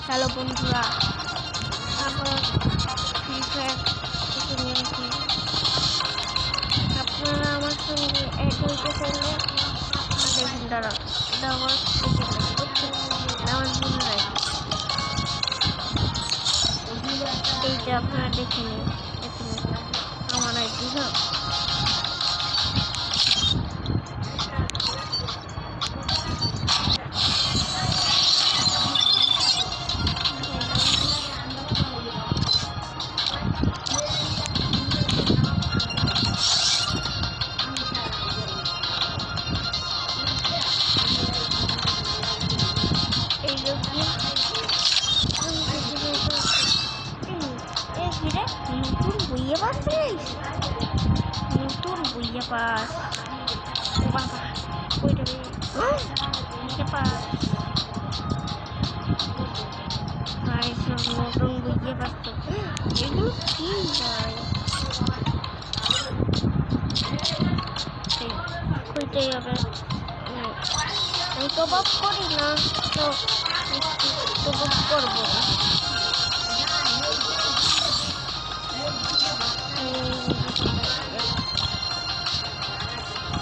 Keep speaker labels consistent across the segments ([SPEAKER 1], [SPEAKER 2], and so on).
[SPEAKER 1] Hello বন্ধুরা, আবার free fire থেকে নিয়েছি। আপনারা আমার সঙ্গে অ্যাড হইতে চাইলে দেখুন, দাঁড়া, এটা আমার আমার বোনের আইডি। এইটা আপনারা দেখে নিন, আমার আইডি। হ্যাঁ, নতুন বইয়ে পাস, নতুন বইয়ে পাস, বাবা বইটা বইয়ে পাস, নতুন বইয়ে পাস তো এগুলো কি যায়, কইতেই হবে। আমি তো বাপ করি না, তো বাপ করবো না।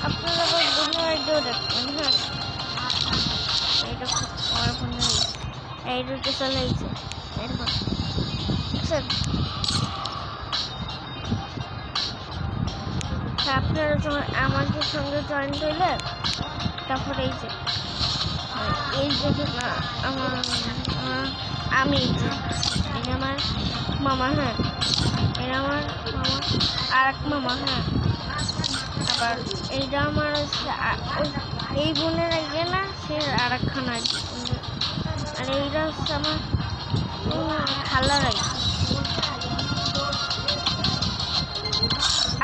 [SPEAKER 1] আপনারা আবার বোনের আইডিও দেখবেন। হ্যাঁ, এইটা আমার বোনের এইটা চলে গেছে। এরপর আপনারা যখন আমাদের সঙ্গে জয়েন করলে তারপরে এই যে আমার আমি এটা আমার মামা। হ্যাঁ, এটা আমার মামা, আর এক মামা। হ্যাঁ, আবার এইটা আমার এই বোনের আগে না, সে আর একখানা, আর এইটা হচ্ছে আমার খালার আগে,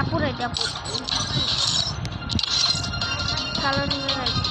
[SPEAKER 1] আপুর আগে, আপু খালার আগে।